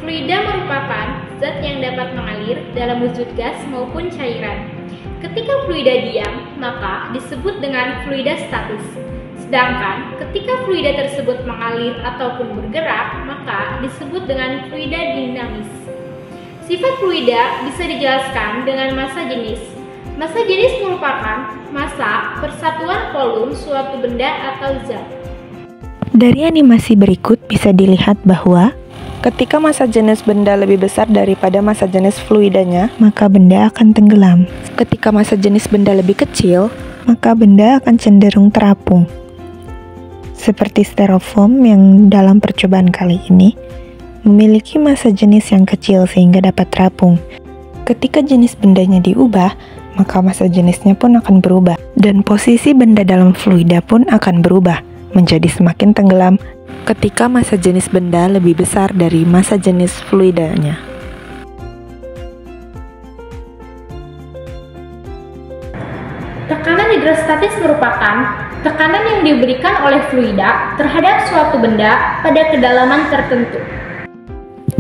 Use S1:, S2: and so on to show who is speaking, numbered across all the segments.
S1: Fluida merupakan zat yang dapat mengalir dalam wujud gas maupun cairan. Ketika fluida diam, maka disebut dengan fluida statis. Sedangkan ketika fluida tersebut mengalir ataupun bergerak, maka disebut dengan fluida dinamis. Sifat fluida bisa dijelaskan dengan massa jenis. Massa jenis merupakan massa persatuan volum suatu benda atau zat.
S2: Dari animasi berikut bisa dilihat bahwa ketika massa jenis benda lebih besar daripada massa jenis fluidanya, maka benda akan tenggelam. Ketika massa jenis benda lebih kecil, maka benda akan cenderung terapung. Seperti styrofoam yang dalam percobaan kali ini memiliki massa jenis yang kecil sehingga dapat terapung. Ketika jenis bendanya diubah, maka massa jenisnya pun akan berubah dan posisi benda dalam fluida pun akan berubah menjadi semakin tenggelam ketika massa jenis benda lebih besar dari massa jenis fluidanya.
S1: Tekanan hidrostatis merupakan tekanan yang diberikan oleh fluida terhadap suatu benda pada kedalaman tertentu.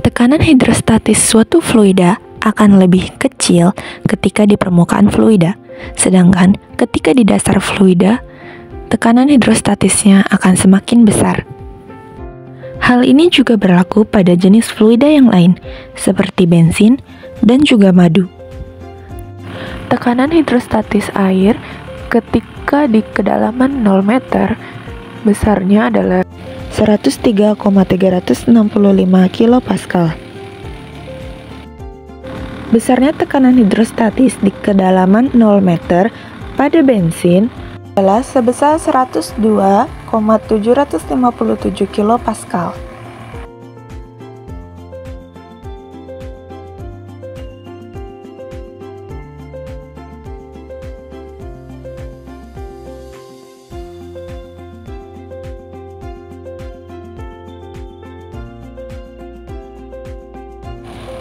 S2: Tekanan hidrostatis suatu fluida akan lebih kecil ketika di permukaan fluida, sedangkan ketika di dasar fluida, tekanan hidrostatisnya akan semakin besar. Hal ini juga berlaku pada jenis fluida yang lain, seperti bensin dan juga madu. Tekanan hidrostatis air ketika di kedalaman 0 meter besarnya adalah 103,365 kPa. Besarnya tekanan hidrostatis di kedalaman 0 meter pada bensin adalah sebesar 102,757 kPa.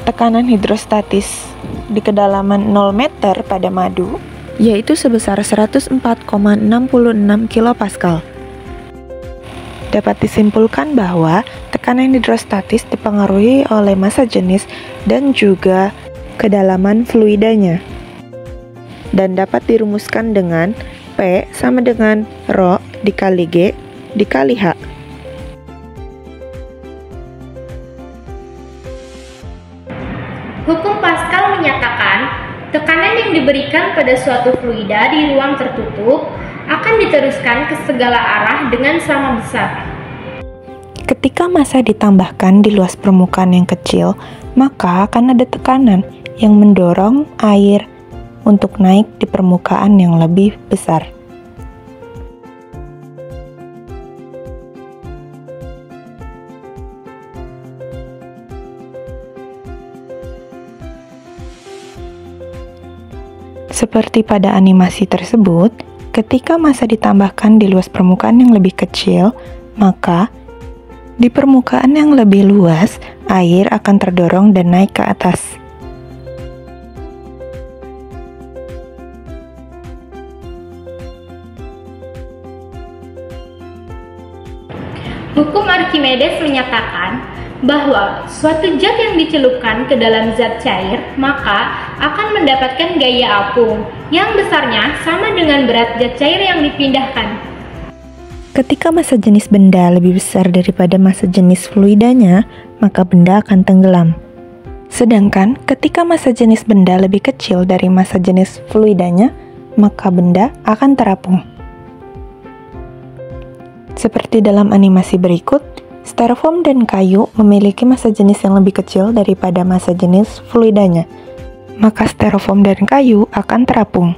S2: Tekanan hidrostatis di kedalaman 0 meter pada madu yaitu sebesar 104,66 kPa. Dapat disimpulkan bahwa tekanan hidrostatis dipengaruhi oleh massa jenis dan juga kedalaman fluidanya, dan dapat dirumuskan dengan P sama dengan Rho dikali G dikali H.
S1: Hukum Pascal menyatakan tekanan yang diberikan pada suatu fluida di ruang tertutup akan diteruskan ke segala arah dengan sama besar.
S2: Ketika massa ditambahkan di luas permukaan yang kecil, maka akan ada tekanan yang mendorong air untuk naik di permukaan yang lebih besar. Seperti pada animasi tersebut, ketika massa ditambahkan di luas permukaan yang lebih kecil, maka di permukaan yang lebih luas, air akan terdorong dan naik ke atas.
S1: Hukum Archimedes menyatakan bahwa suatu zat yang dicelupkan ke dalam zat cair maka akan mendapatkan gaya apung yang besarnya sama dengan berat zat cair yang dipindahkan.
S2: Ketika massa jenis benda lebih besar daripada massa jenis fluidanya, maka benda akan tenggelam. Sedangkan ketika massa jenis benda lebih kecil dari massa jenis fluidanya, maka benda akan terapung. Seperti dalam animasi berikut, styrofoam dan kayu memiliki massa jenis yang lebih kecil daripada massa jenis fluidanya, maka styrofoam dan kayu akan terapung.